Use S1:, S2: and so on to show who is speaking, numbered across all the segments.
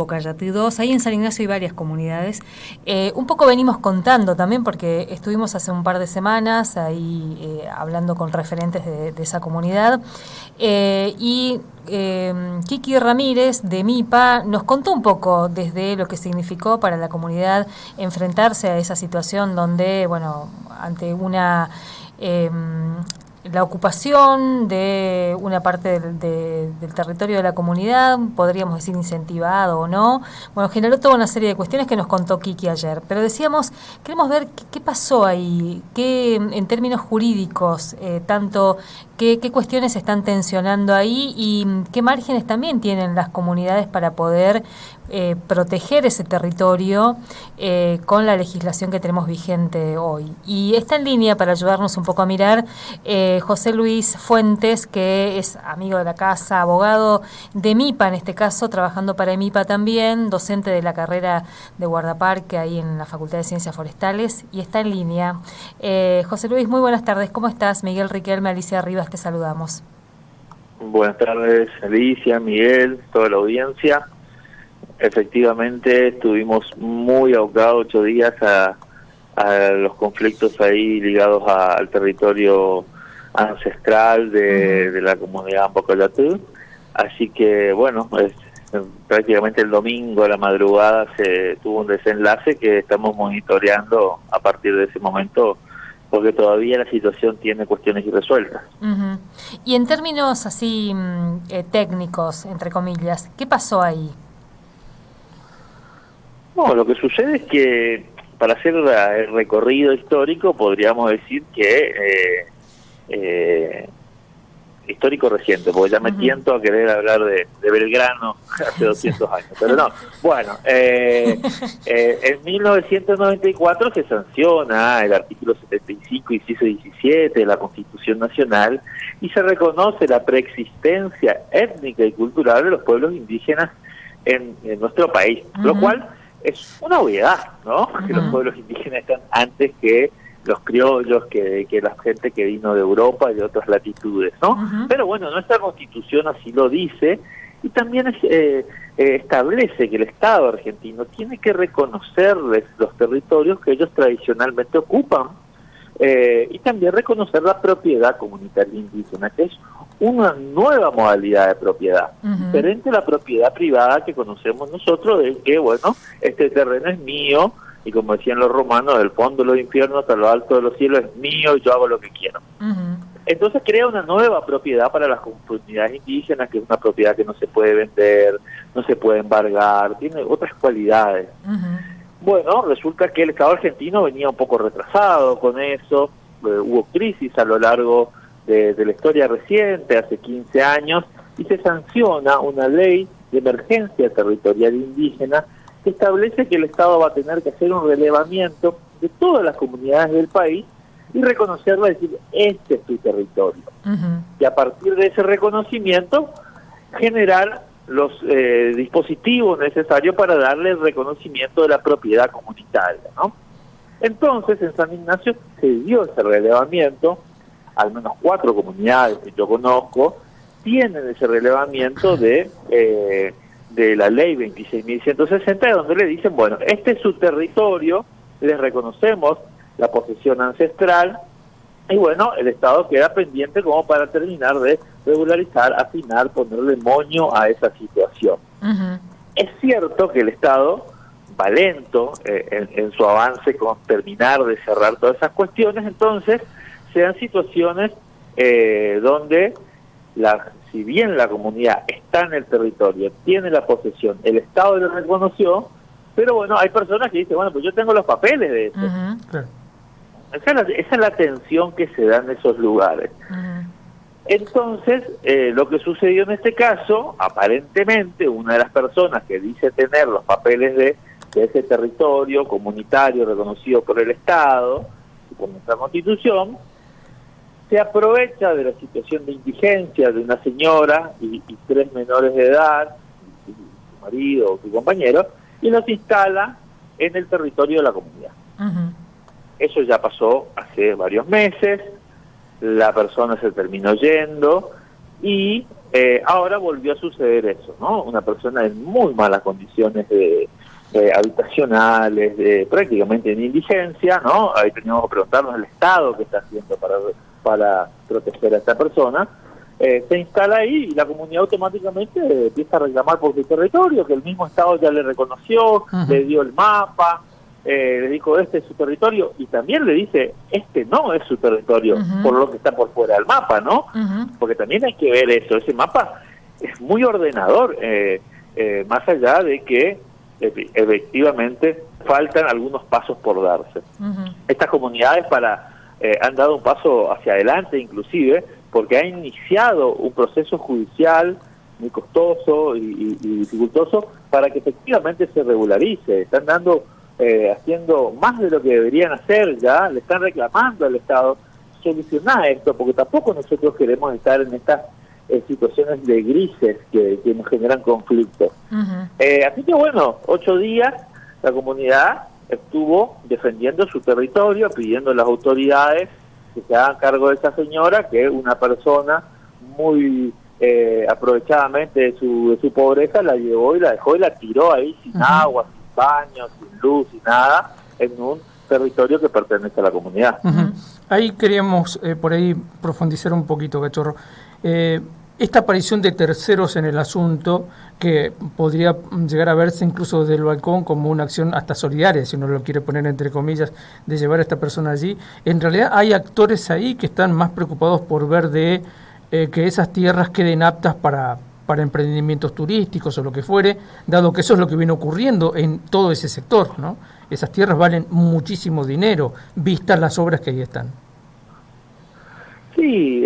S1: Cayatí 2, ahí en San Ignacio hay varias comunidades. Un poco venimos contando también porque estuvimos hace un par de semanas ahí hablando con referentes de esa comunidad Kiki Ramírez de MIPA nos contó un poco desde lo que significó para la comunidad enfrentarse a esa situación donde, bueno, ante una... la ocupación de una parte del territorio de la comunidad, podríamos decir incentivado o no, bueno, generó toda una serie de cuestiones que nos contó Kiki ayer, pero decíamos, queremos ver qué pasó ahí, qué en términos jurídicos, tanto qué cuestiones se están tensionando ahí y qué márgenes también tienen las comunidades para poder proteger ese territorio con la legislación que tenemos vigente hoy. Y está en línea para ayudarnos un poco a mirar José Luis Fuentes, que es amigo de la casa, abogado de MIPA en este caso, trabajando para MIPA también, docente de la carrera de guardaparque ahí en la Facultad de Ciencias Forestales, y está en línea. José Luis, muy buenas tardes, ¿cómo estás? Miguel Riquelme, Alicia Rivas, te saludamos.
S2: Buenas tardes, Alicia, Miguel, toda la audiencia. Efectivamente, estuvimos muy abocados 8 días a los conflictos ahí ligados al territorio ancestral de la comunidad Ambocayatú. Así que, bueno, prácticamente el domingo a la madrugada se tuvo un desenlace que estamos monitoreando a partir de ese momento, porque todavía la situación tiene cuestiones irresueltas.
S1: Uh-huh. Y en términos así técnicos, entre comillas, ¿qué pasó ahí?
S2: No, lo que sucede es que para hacer el recorrido histórico podríamos decir que histórico reciente, porque ya me tiento a querer hablar de Belgrano hace 200 años, pero no. Bueno, en 1994 se sanciona el artículo 75, inciso 17 de la Constitución Nacional y se reconoce la preexistencia étnica y cultural de los pueblos indígenas en nuestro país, lo cual es una obviedad, ¿no? Que los pueblos indígenas están antes que los criollos, que la gente que vino de Europa y de otras latitudes, ¿no? Pero bueno, nuestra Constitución así lo dice y también establece que el Estado argentino tiene que reconocerles los territorios que ellos tradicionalmente ocupan y también reconocer la propiedad comunitaria indígena, que es una nueva modalidad de propiedad, diferente a la propiedad privada que conocemos nosotros, de que, bueno, este terreno es mío, y como decían los romanos, del fondo de los infiernos hasta lo alto de los cielos es mío y yo hago lo que quiero. Entonces crea una nueva propiedad para las comunidades indígenas, que es una propiedad que no se puede vender, no se puede embargar, tiene otras cualidades. Bueno, resulta que el Estado argentino venía un poco retrasado con eso, hubo crisis a lo largo de la historia reciente, hace 15 años, y se sanciona una ley de emergencia territorial indígena que establece que el Estado va a tener que hacer un relevamiento de todas las comunidades del país y reconocerla y decir, este es tu territorio. Y a partir de ese reconocimiento, generar los dispositivos necesarios para darle el reconocimiento de la propiedad comunitaria, ¿no? Entonces, en San Ignacio se dio ese relevamiento, al menos 4 comunidades que yo conozco tienen ese relevamiento de la ley 26.160, donde le dicen, bueno, este es su territorio, les reconocemos la posesión ancestral, y bueno, el Estado queda pendiente como para terminar de regularizar, afinar, ponerle moño a esa situación. Es cierto que el Estado va lento en su avance con terminar de cerrar todas esas cuestiones, entonces se dan situaciones donde si bien la comunidad está en el territorio, tiene la posesión, el Estado lo reconoció, pero bueno, hay personas que dicen, bueno, pues yo tengo los papeles de eso. Esa es la tensión que se da en esos lugares. Entonces, lo que sucedió en este caso, aparentemente, una de las personas que dice tener los papeles de ese territorio comunitario reconocido por el Estado y por nuestra Constitución, se aprovecha de la situación de indigencia de una señora y 3 menores de edad, su marido o su compañero, y los instala en el territorio de la comunidad. Eso ya pasó hace varios meses, la persona se terminó yendo y Ahora volvió a suceder eso, ¿no? Una persona en muy malas condiciones habitacionales, prácticamente en indigencia, ¿no? Ahí teníamos que preguntarnos el Estado qué está haciendo para proteger a esta persona. Se instala ahí y la comunidad automáticamente empieza a reclamar por su territorio, que el mismo Estado ya le reconoció, le dio el mapa, le dijo este es su territorio, y también le dice este no es su territorio, por lo que está por fuera del mapa, ¿no? Porque también hay que ver eso, ese mapa es muy ordenador, más allá de que efectivamente faltan algunos pasos por darse. Estas comunidades han dado un paso hacia adelante inclusive, porque ha iniciado un proceso judicial muy costoso y dificultoso para que efectivamente se regularice. Están haciendo más de lo que deberían hacer ya, le están reclamando al Estado solucionar esto, porque tampoco nosotros queremos estar en estas situaciones de grises que nos generan conflictos. Así que bueno, 8 días la comunidad estuvo defendiendo su territorio, pidiendo a las autoridades que se hagan cargo de esa señora, que es una persona muy aprovechadamente de su pobreza, la llevó y la dejó y la tiró ahí sin agua, sin baño, sin luz, sin nada, en un territorio que pertenece a la comunidad.
S3: Ahí queríamos por ahí profundizar un poquito, Cachorro. Esta aparición de terceros en el asunto, que podría llegar a verse incluso desde el balcón como una acción hasta solidaria, si uno lo quiere poner entre comillas, de llevar a esta persona allí, en realidad hay actores ahí que están más preocupados por ver de que esas tierras queden aptas para emprendimientos turísticos o lo que fuere, dado que eso es lo que viene ocurriendo en todo ese sector, ¿no? Esas tierras valen muchísimo dinero, vistas las obras que ahí están.
S2: Sí,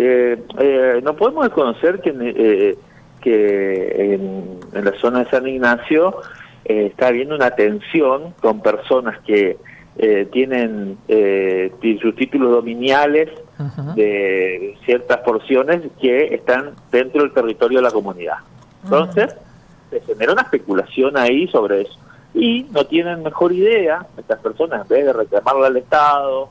S2: no podemos desconocer que en la zona de San Ignacio está habiendo una tensión con personas que tienen sus títulos dominiales de ciertas porciones que están dentro del territorio de la comunidad. Entonces, se genera una especulación ahí sobre eso. Y no tienen mejor idea, estas personas, en vez de reclamarle al Estado,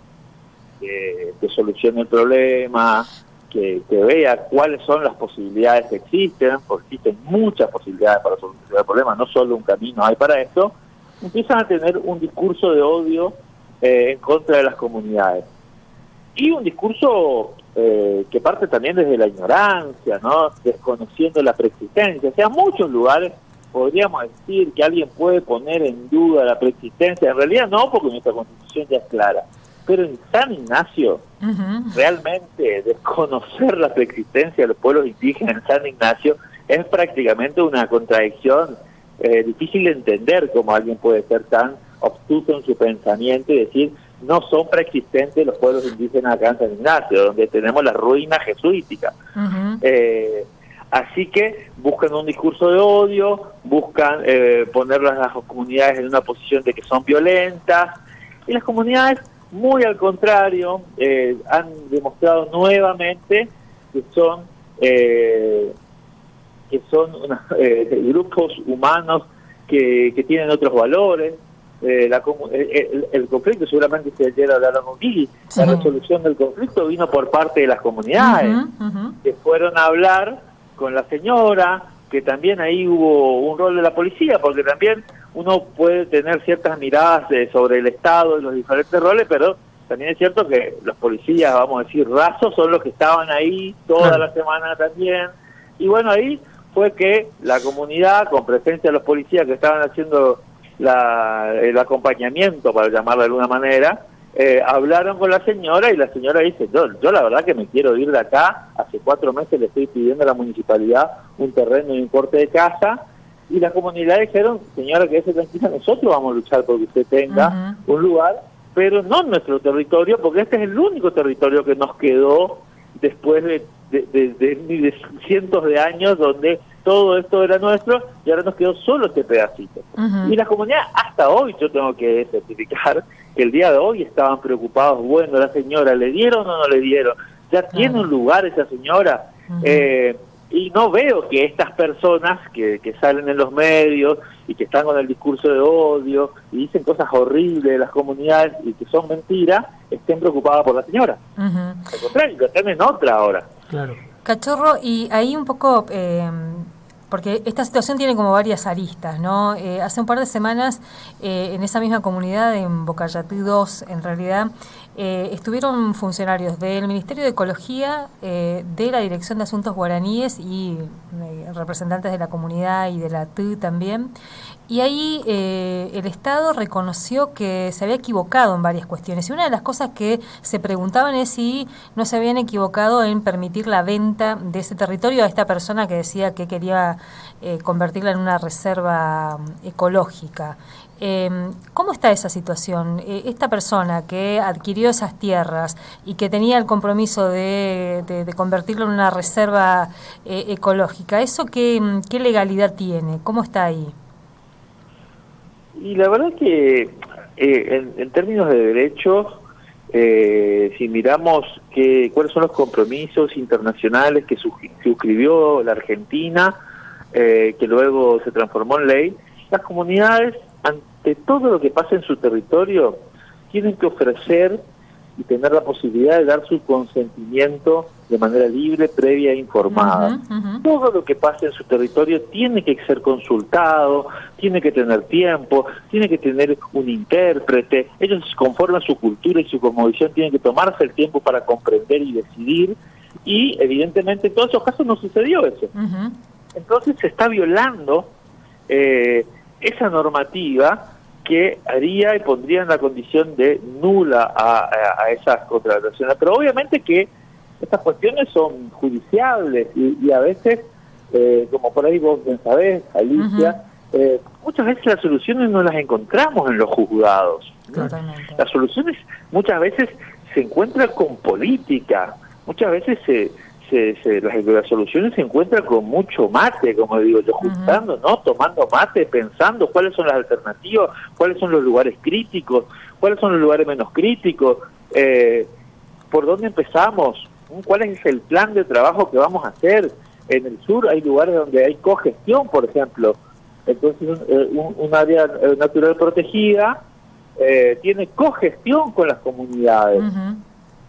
S2: que solucione el problema, que vea cuáles son las posibilidades que existen, porque existen muchas posibilidades para solucionar el problema, no solo un camino hay para esto, empiezan a tener un discurso de odio en contra de las comunidades. Y un discurso que parte también desde la ignorancia, ¿no? Desconociendo la preexistencia. O sea, en muchos lugares podríamos decir que alguien puede poner en duda la preexistencia. En realidad no, porque nuestra Constitución ya es clara. Pero en San Ignacio, realmente desconocer la preexistencia de los pueblos indígenas en San Ignacio es prácticamente una contradicción difícil de entender, cómo alguien puede ser tan obtuso en su pensamiento y decir no son preexistentes los pueblos indígenas acá en San Ignacio, donde tenemos la ruina jesuítica. Así que buscan un discurso de odio, buscan poner a las comunidades en una posición de que son violentas, y las comunidades, muy al contrario, han demostrado nuevamente que son grupos humanos que tienen otros valores. El conflicto, seguramente si ayer hablaron aquí, la resolución del conflicto vino por parte de las comunidades, que fueron a hablar con la señora, que también ahí hubo un rol de la policía, porque también uno puede tener ciertas miradas sobre el Estado y los diferentes roles, pero también es cierto que los policías, vamos a decir, rasos, son los que estaban ahí toda la semana también. Y bueno, ahí fue que la comunidad, con presencia de los policías que estaban haciendo el acompañamiento, para llamarlo de alguna manera, hablaron con la señora, y la señora dice, yo la verdad que me quiero ir de acá, hace 4 meses le estoy pidiendo a la municipalidad un terreno y un corte de casa, y la comunidad dijeron, señora, quédese tranquila, nosotros vamos a luchar porque usted tenga un lugar, pero no en nuestro territorio, porque este es el único territorio que nos quedó después de cientos de años donde todo esto era nuestro, y ahora nos quedó solo este pedacito. Y la comunidad, hasta hoy, yo tengo que certificar que el día de hoy estaban preocupados, bueno, la señora, ¿le dieron o no le dieron? ¿Ya tiene un lugar esa señora? Y no veo que estas personas que salen en los medios y que están con el discurso de odio y dicen cosas horribles de las comunidades y que son mentiras, estén preocupadas por la señora. Al contrario, están en otra ahora.
S3: Claro.
S1: Cachorro, y ahí un poco, porque esta situación tiene como varias aristas, ¿no? Hace un par de semanas, en esa misma comunidad, en Bocayatú 2, en realidad, estuvieron funcionarios del Ministerio de Ecología, de la Dirección de Asuntos Guaraníes y representantes de la comunidad y de la TU también. Y ahí el Estado reconoció que se había equivocado en varias cuestiones. Y una de las cosas que se preguntaban es si no se habían equivocado en permitir la venta de ese territorio a esta persona que decía que quería convertirla en una reserva ecológica. ¿Cómo está esa situación? Esta persona que adquirió esas tierras y que tenía el compromiso de convertirlo en una reserva ecológica, ¿eso qué legalidad tiene? ¿Cómo está ahí?
S2: Y la verdad que en términos de derechos, si miramos cuáles son los compromisos internacionales que suscribió la Argentina, que luego se transformó en ley, las comunidades, ante todo lo que pasa en su territorio, tienen que ofrecer y tener la posibilidad de dar su consentimiento de manera libre, previa e informada. Todo lo que pasa en su territorio tiene que ser consultado, tiene que tener tiempo, tiene que tener un intérprete. Ellos, conforme a su cultura y su cosmovisión, tienen que tomarse el tiempo para comprender y decidir, y evidentemente en todos esos casos no sucedió eso. Entonces se está violando esa normativa que haría y pondría en la condición de nula a esas contrataciones. Pero obviamente que estas cuestiones son judiciables y a veces, como por ahí vos bien sabés, Alicia, muchas veces las soluciones no las encontramos en los juzgados. Las soluciones muchas veces se encuentran con política, muchas veces las soluciones se encuentran con mucho mate, como digo yo, juntando, ¿no? Tomando mate, pensando cuáles son las alternativas, cuáles son los lugares críticos, cuáles son los lugares menos críticos, por dónde empezamos, cuál es el plan de trabajo que vamos a hacer. En el sur hay lugares donde hay cogestión, por ejemplo. Entonces un área natural protegida tiene cogestión con las comunidades.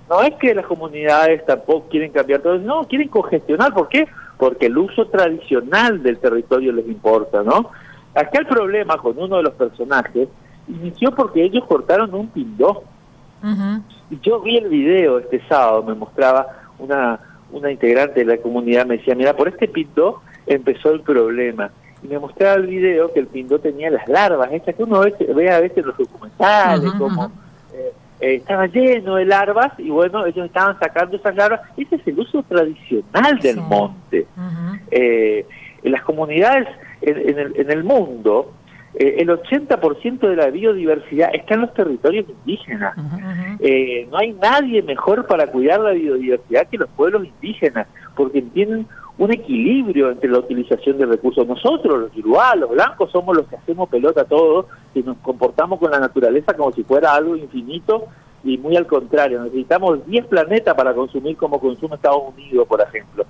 S2: No es que las comunidades tampoco quieren cambiar todo, no, quieren congestionar. ¿Por qué? Porque el uso tradicional del territorio les importa, ¿no? Acá el problema con uno de los personajes inició porque ellos cortaron un pindó. Y yo vi el video este sábado, me mostraba una integrante de la comunidad, me decía, mira, por este pindó empezó el problema. Y me mostraba el video que el pindó tenía las larvas, estas que uno ve a veces en los documentales, como... estaba lleno de larvas y bueno, ellos estaban sacando esas larvas. Ese es el uso tradicional del monte. En las comunidades en el mundo, el 80% de la biodiversidad está en los territorios indígenas. No hay nadie mejor para cuidar la biodiversidad que los pueblos indígenas, porque tienen un equilibrio entre la utilización de recursos. Nosotros, los yoruba, los blancos, somos los que hacemos pelota todos y nos comportamos con la naturaleza como si fuera algo infinito, y muy al contrario, necesitamos 10 planetas para consumir como consume Estados Unidos, por ejemplo.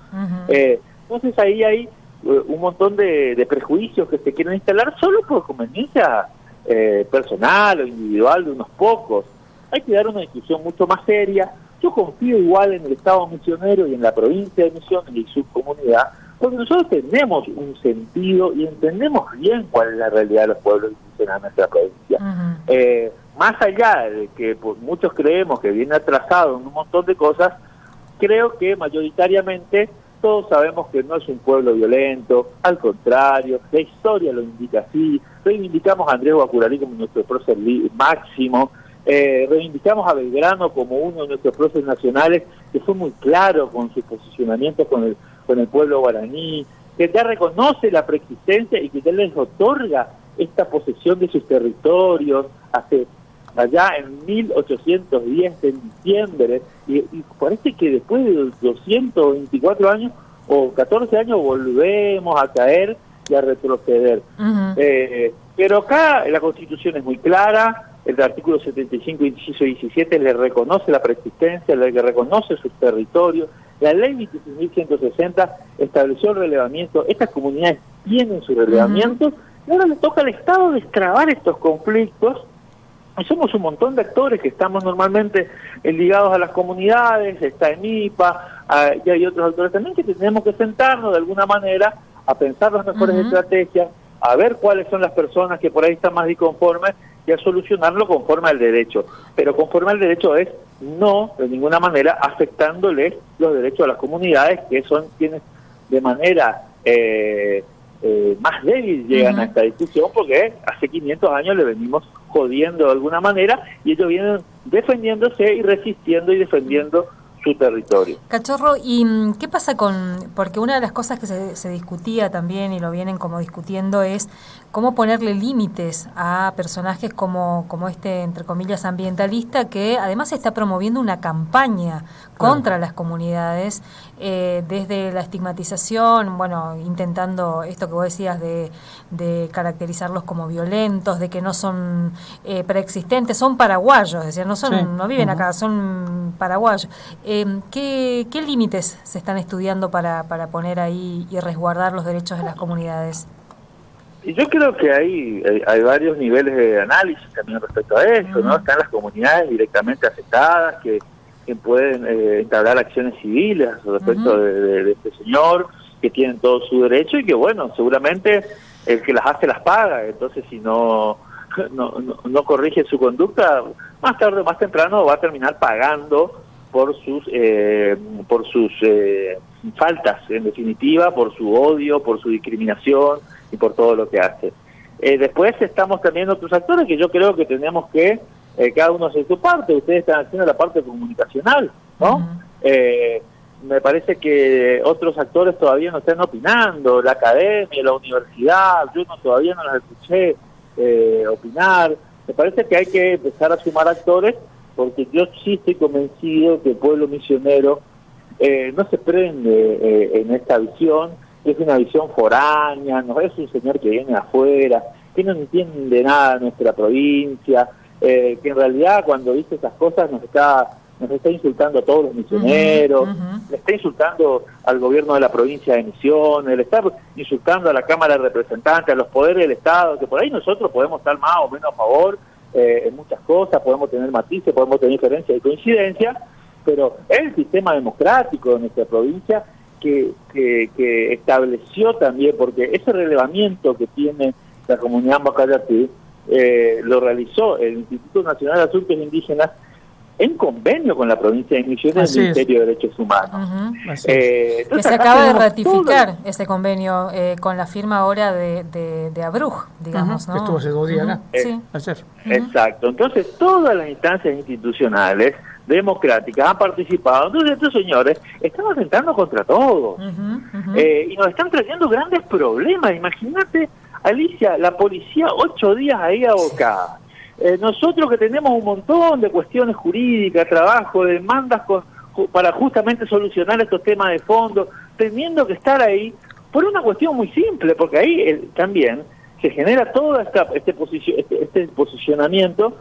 S2: Entonces ahí hay un montón de prejuicios que se quieren instalar solo por conveniencia personal o individual de unos pocos. Hay que dar una discusión mucho más seria. Yo confío igual en el Estado misionero y en la provincia de Misiones y su comunidad, porque nosotros tenemos un sentido y entendemos bien cuál es la realidad de los pueblos indígenas de nuestra provincia. Más allá de que pues, muchos creemos que viene atrasado en un montón de cosas, creo que mayoritariamente todos sabemos que no es un pueblo violento, al contrario, la historia lo indica así. Reivindicamos a Andrés Guacurarí como nuestro prócer máximo, reivindicamos a Belgrano como uno de nuestros próceres nacionales, que fue muy claro con su posicionamiento con el pueblo guaraní, que ya reconoce la preexistencia y que ya les otorga esta posesión de sus territorios allá en 1810, en diciembre, y parece que después de 224 años o 14 años volvemos a caer y a retroceder. Pero acá la Constitución es muy clara. El artículo 75, inciso 17, le reconoce la preexistencia, le reconoce sus territorios. La ley 26.160 estableció el relevamiento. Estas comunidades tienen su relevamiento, y ahora le toca al Estado destrabar estos conflictos. Y somos un montón de actores que estamos normalmente ligados a las comunidades. Está EMIPA, y hay otros actores también que tenemos que sentarnos de alguna manera a pensar las mejores estrategias, a ver cuáles son las personas que por ahí están más disconformes y a solucionarlo conforme al derecho. Pero conforme al derecho es no, de ninguna manera, afectándoles los derechos a las comunidades, que son quienes de manera más débil llegan a esta discusión, porque hace 500 años le venimos jodiendo de alguna manera y ellos vienen defendiéndose y resistiendo y defendiendo su territorio.
S1: Cachorro, ¿y qué pasa porque una de las cosas que se discutía también y lo vienen como discutiendo es cómo ponerle límites a personajes como este, entre comillas, ambientalista, que además está promoviendo una campaña contra las comunidades, desde la estigmatización, bueno, intentando esto que vos decías de caracterizarlos como violentos, de que no son preexistentes, son paraguayos, es decir, no viven acá, son paraguayos. ¿Qué límites se están estudiando para poner ahí y resguardar los derechos de las comunidades?
S2: Y yo creo que hay varios niveles de análisis también respecto a eso, ¿no? Están las comunidades directamente afectadas que pueden entablar acciones civiles respecto de este señor, que tienen todo su derecho y que, bueno, seguramente el que las hace las paga. Entonces, si no corrige su conducta, más tarde o más temprano va a terminar pagando por sus faltas, en definitiva, por su odio, por su discriminación y por todo lo que hace. Después estamos también otros actores que yo creo que tenemos que, cada uno hace su parte. Ustedes están haciendo la parte comunicacional, ¿no? Me parece que otros actores todavía no están opinando, la academia, la universidad, yo todavía no las escuché opinar. Me parece que hay que empezar a sumar actores, porque yo sí estoy convencido que el pueblo misionero no se prende en esta visión, que es una visión foránea, no es un señor que viene de afuera, que no entiende nada de nuestra provincia, que en realidad cuando dice esas cosas nos está insultando a todos los misioneros, le está insultando al gobierno de la provincia de Misiones, le está insultando a la Cámara de Representantes, a los poderes del Estado, que por ahí nosotros podemos estar más o menos a favor en muchas cosas, podemos tener matices, podemos tener diferencias y coincidencias, pero es el sistema democrático de nuestra provincia que estableció también, porque ese relevamiento que tiene la comunidad Macayatí lo realizó el Instituto Nacional de Asuntos Indígenas en convenio con la provincia de Misiones del Ministerio de Derechos Humanos.
S1: Que se acaba de ratificar ese convenio con la firma ahora de Abruj, digamos, ¿no?
S3: Estuvo hace 2 días acá.
S1: Sí.
S3: Ayer.
S2: Exacto. Entonces, todas las instancias institucionales democráticas han participado. Entonces, estos señores están atentando contra todos. Y nos están trayendo grandes problemas. Imagínate, Alicia, la policía 8 días ahí abocada. Nosotros que tenemos un montón de cuestiones jurídicas, trabajo, demandas para justamente solucionar estos temas de fondo, teniendo que estar ahí por una cuestión muy simple, porque ahí también se genera todo este posicionamiento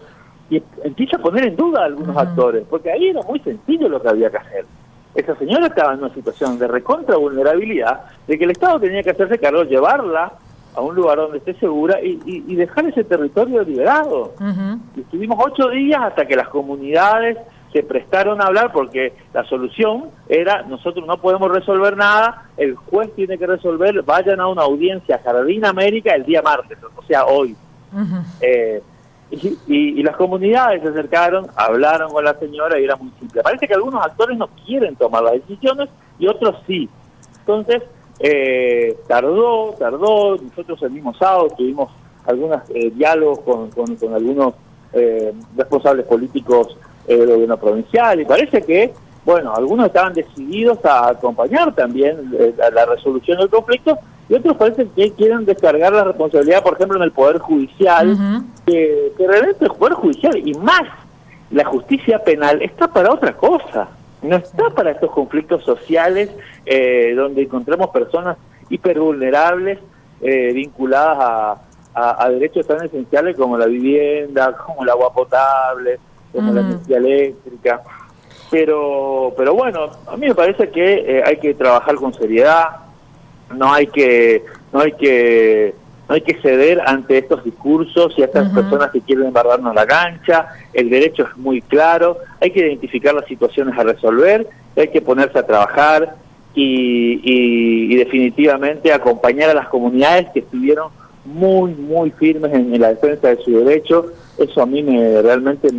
S2: y empieza a poner en duda a algunos actores, porque ahí era muy sencillo lo que había que hacer. Esa señora estaba en una situación de recontra vulnerabilidad, de que el Estado tenía que hacerse cargo, llevarla a un lugar donde esté segura y dejar ese territorio liberado. Y estuvimos 8 días hasta que las comunidades se prestaron a hablar, porque la solución era: nosotros no podemos resolver nada, el juez tiene que resolver, vayan a una audiencia a Jardín América el día martes, o sea, hoy. Y las comunidades se acercaron, hablaron con la señora y era muy simple. Parece que algunos actores no quieren tomar las decisiones y otros sí. Entonces, tardó, nosotros el mismo sábado tuvimos algunos diálogos con algunos responsables políticos del gobierno provincial, y parece que, bueno, algunos estaban decididos a acompañar también la resolución del conflicto, y otros parece que quieren descargar la responsabilidad, por ejemplo, en el Poder Judicial, que realmente el Poder Judicial, y más la justicia penal, está para otra cosa. No está para estos conflictos sociales donde encontramos personas hipervulnerables vinculadas a derechos tan esenciales como la vivienda, como el agua potable, como la energía eléctrica. Pero bueno, a mí me parece que hay que trabajar con seriedad, no hay que ceder ante estos discursos y a estas personas que quieren embarrarnos la cancha. El derecho es muy claro, hay que identificar las situaciones a resolver hay que ponerse a trabajar y definitivamente acompañar a las comunidades que estuvieron muy firmes en la defensa de su derecho. Eso a mí realmente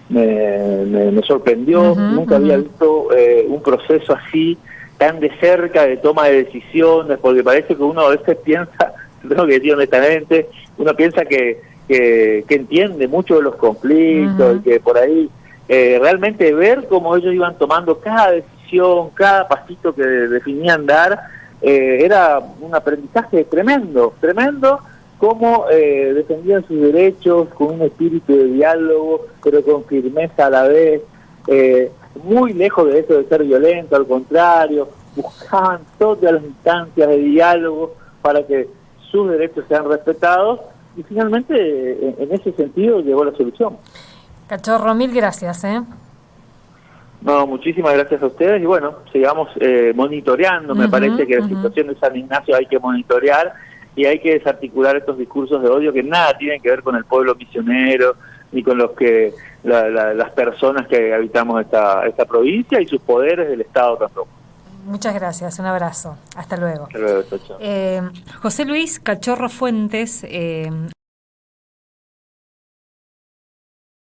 S2: me sorprendió. Nunca había visto un proceso así, tan de cerca, de toma de decisiones, porque parece que uno a veces piensa, tengo que decir honestamente, uno piensa que entiende mucho de los conflictos, y que por ahí realmente ver cómo ellos iban tomando cada decisión, cada pasito que definían dar, era un aprendizaje tremendo, cómo defendían sus derechos con un espíritu de diálogo, pero con firmeza a la vez, muy lejos de eso de ser violento, al contrario, buscaban todas las instancias de diálogo para que sus derechos sean respetados, y finalmente en ese sentido llegó la solución.
S1: Cachorro, mil gracias.
S2: No, muchísimas gracias a ustedes, y bueno, sigamos monitoreando. Me parece que la situación de San Ignacio hay que monitorear, y hay que desarticular estos discursos de odio que nada tienen que ver con el pueblo misionero, ni con los que las personas que habitamos esta provincia y sus poderes del Estado tampoco.
S1: Muchas gracias, un abrazo. Hasta luego.
S2: Hasta luego, chao.
S1: José Luis Cachorro Fuentes,